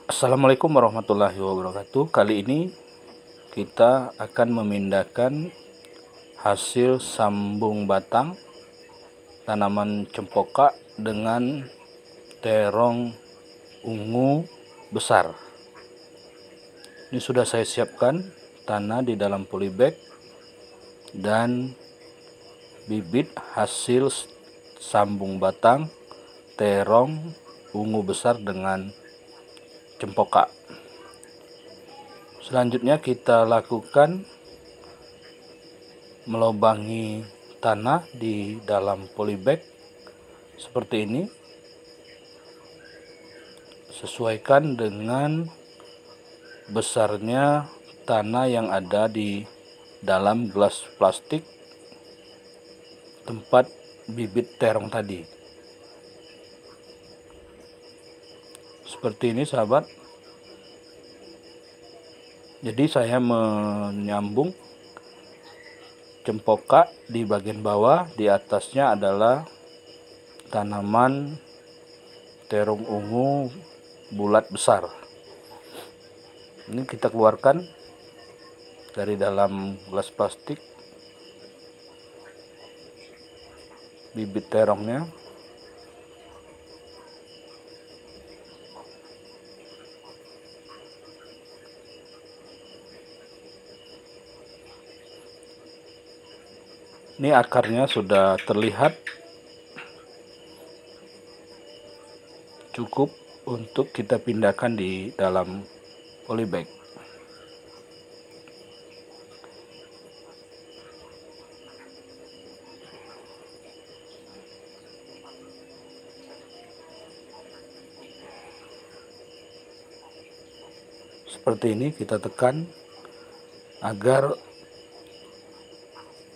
Assalamualaikum warahmatullahi wabarakatuh. Kali ini kita akan memindahkan hasil sambung batang tanaman cempaka dengan terong ungu besar. Ini sudah saya siapkan tanah di dalam polybag dan bibit hasil sambung batang terong ungu besar dengan cempaka. Selanjutnya kita lakukan melubangi tanah di dalam polybag seperti ini. Sesuaikan dengan besarnya tanah yang ada di dalam gelas plastik tempat bibit terong tadi. Seperti ini sahabat. Jadi saya menyambung cempaka di bagian bawah, di atasnya adalah tanaman terong ungu bulat besar. Ini kita keluarkan dari dalam gelas plastik bibit terongnya. Ini akarnya sudah terlihat cukup untuk kita pindahkan di dalam polybag. Seperti ini kita tekan agar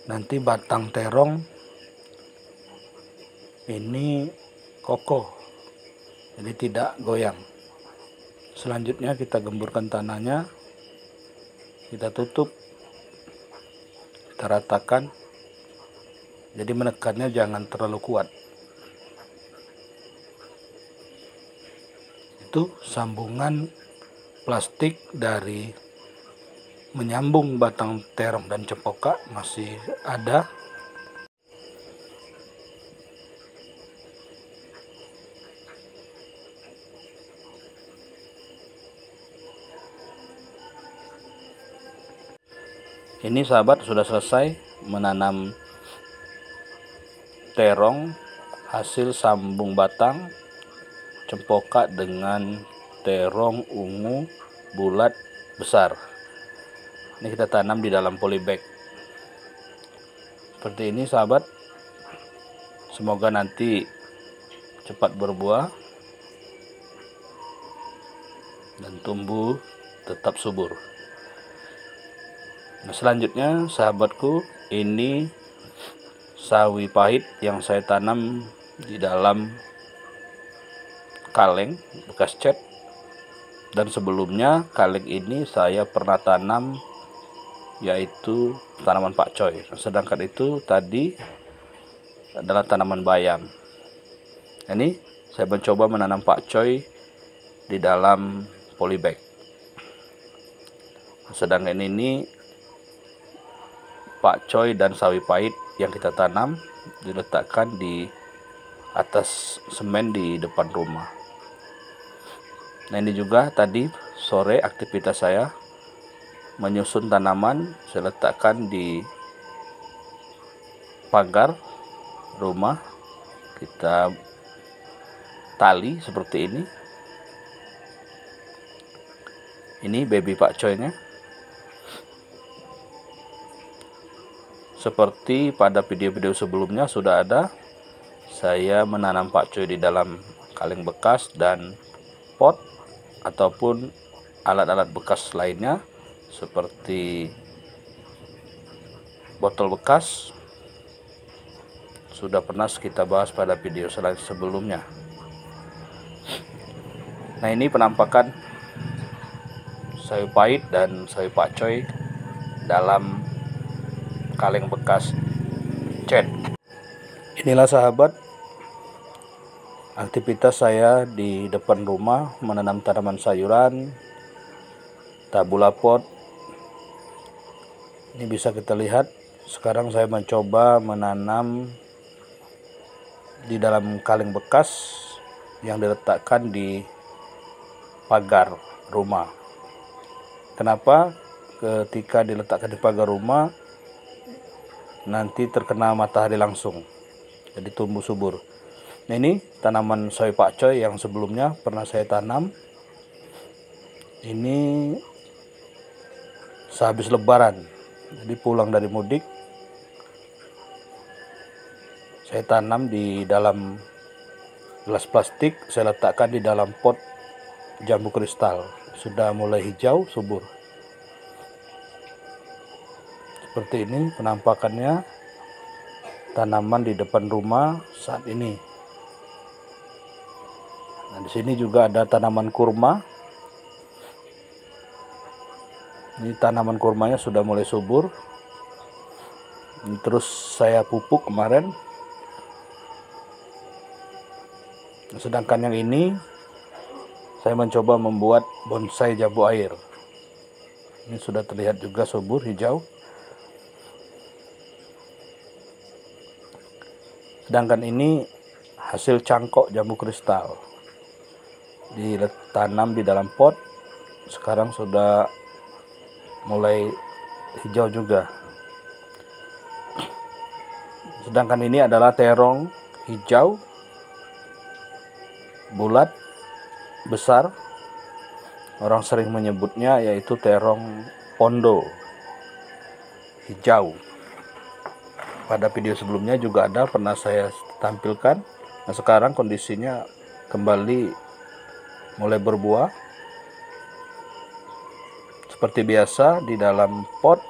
nanti batang terong ini kokoh, jadi tidak goyang. Selanjutnya kita gemburkan tanahnya, kita tutup, kita ratakan, jadi menekannya jangan terlalu kuat. Itu sambungan plastik dari menyambung batang terong dan cempaka masih ada. Ini sahabat sudah selesai menanam terong hasil sambung batang cempaka dengan terong ungu bulat besar. Ini kita tanam di dalam polybag seperti ini sahabat. Semoga nanti cepat berbuah dan tumbuh tetap subur. Nah, selanjutnya sahabatku, ini sawi pahit yang saya tanam di dalam kaleng bekas cat, dan sebelumnya kaleng ini saya pernah tanam yaitu tanaman pakcoy, sedangkan itu tadi adalah tanaman bayam. Ini saya mencoba menanam pakcoy di dalam polybag, sedangkan ini pakcoy dan sawi pahit yang kita tanam diletakkan di atas semen di depan rumah. Nah, ini juga tadi sore aktivitas saya menyusun tanaman, saya letakkan di pagar rumah, kita tali seperti ini. Ini baby pakcoynya. Seperti pada video-video sebelumnya sudah ada saya menanam pakcoy di dalam kaleng bekas dan pot ataupun alat-alat bekas lainnya seperti botol bekas. Sudah pernah kita bahas pada video sebelumnya. Nah, ini penampakan sawi pahit dan sawi pakcoy dalam kaleng bekas cat. Inilah sahabat Aktivitas saya di depan rumah menanam tanaman sayuran, tabula pot. Ini bisa kita lihat. Sekarang saya mencoba menanam di dalam kaleng bekas yang diletakkan di pagar rumah. Kenapa? Ketika diletakkan di pagar rumah nanti terkena matahari langsung, jadi tumbuh subur. Nah, ini tanaman soy pakcoy yang sebelumnya pernah saya tanam. Ini sehabis lebaran, jadi pulang dari mudik, saya tanam di dalam gelas plastik. Saya letakkan di dalam pot jambu kristal. Sudah mulai hijau subur. Seperti ini penampakannya tanaman di depan rumah saat ini. Nah, di sini juga ada tanaman kurma. Ini tanaman kurmanya sudah mulai subur. Ini terus saya pupuk kemarin. Sedangkan yang ini saya mencoba membuat bonsai jambu air. Ini sudah terlihat juga subur hijau. Sedangkan ini hasil cangkok jambu kristal. Ditanam di dalam pot. Sekarang sudah mulai hijau juga. Sedangkan ini adalah terong hijau bulat besar. Orang sering menyebutnya yaitu terong pondo hijau. Pada video sebelumnya juga ada pernah saya tampilkan. Nah, sekarang kondisinya kembali mulai berbuah. Seperti biasa di dalam pot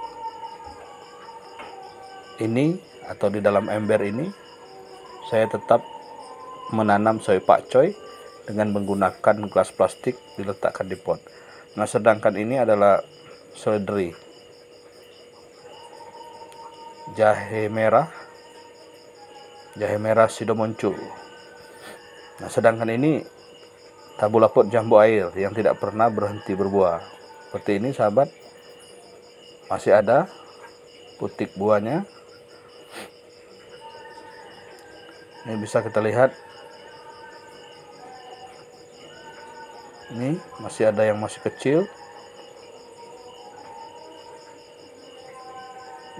ini atau di dalam ember ini saya tetap menanam soy pakcoy dengan menggunakan gelas plastik diletakkan di pot. Nah, sedangkan ini adalah seledri, jahe merah sido muncul. Nah, sedangkan ini tabula pot jambu air yang tidak pernah berhenti berbuah. Seperti ini sahabat, masih ada putik buahnya. Ini bisa kita lihat. Ini masih ada yang masih kecil.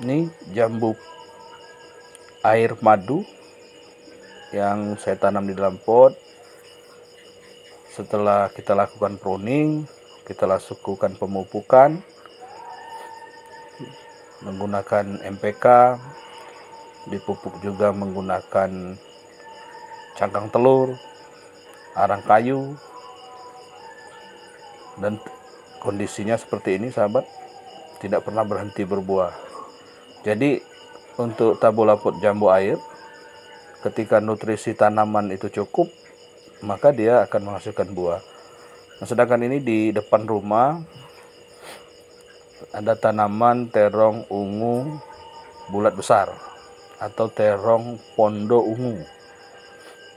Ini jambu air madu yang saya tanam di dalam pot. Setelah kita lakukan pruning, kita lakukan pemupukan menggunakan MPK, dipupuk juga menggunakan cangkang telur, arang kayu, dan kondisinya seperti ini sahabat, tidak pernah berhenti berbuah. Jadi untuk tabula pot jambu air, ketika nutrisi tanaman itu cukup, maka dia akan menghasilkan buah. Nah, sedangkan ini di depan rumah ada tanaman terong ungu bulat besar atau terong pondo ungu.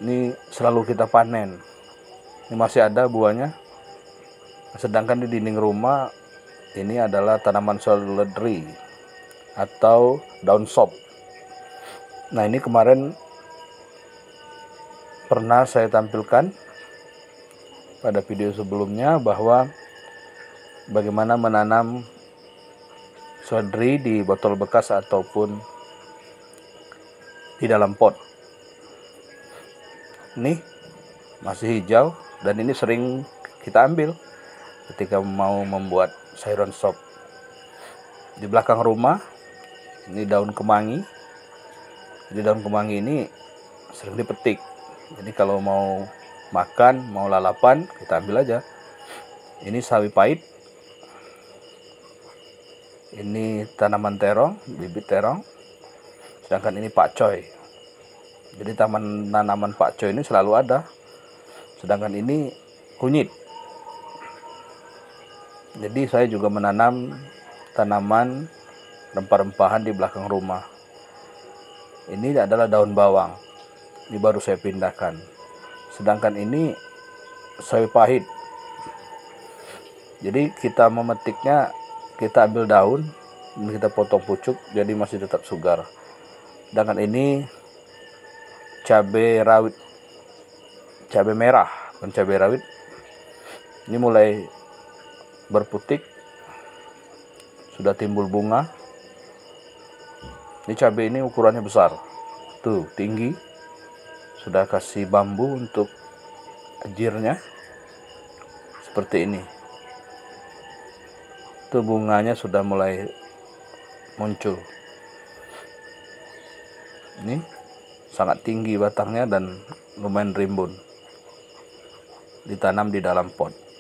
Ini selalu kita panen. Ini masih ada buahnya. Sedangkan di dinding rumah ini adalah tanaman seledri atau daun sop. Nah, ini kemarin pernah saya tampilkan pada video sebelumnya bahwa bagaimana menanam seledri di botol bekas ataupun di dalam pot. Ini masih hijau dan ini sering kita ambil ketika mau membuat sayuran sop. Di belakang rumah ini daun kemangi. Jadi daun kemangi ini sering dipetik. Jadi kalau mau makan, mau lalapan, kita ambil aja. Ini sawi pahit. Ini tanaman terong, bibit terong. Sedangkan ini pakcoy. Jadi tanaman pakcoy ini selalu ada. Sedangkan ini kunyit. Jadi saya juga menanam tanaman rempah-rempahan di belakang rumah. Ini adalah daun bawang. Ini baru saya pindahkan. Sedangkan ini sawi pahit. Jadi kita memetiknya, kita ambil daun dan kita potong pucuk, jadi masih tetap segar. Sedangkan ini cabai rawit, cabai merah, bukan cabai rawit. Ini mulai berputik, sudah timbul bunga. Ini cabai ini ukurannya besar, tuh tinggi, sudah kasih bambu untuk ajirnya seperti ini. Tuh bunganya sudah mulai muncul. Ini sangat tinggi batangnya dan lumayan rimbun, ditanam di dalam pot.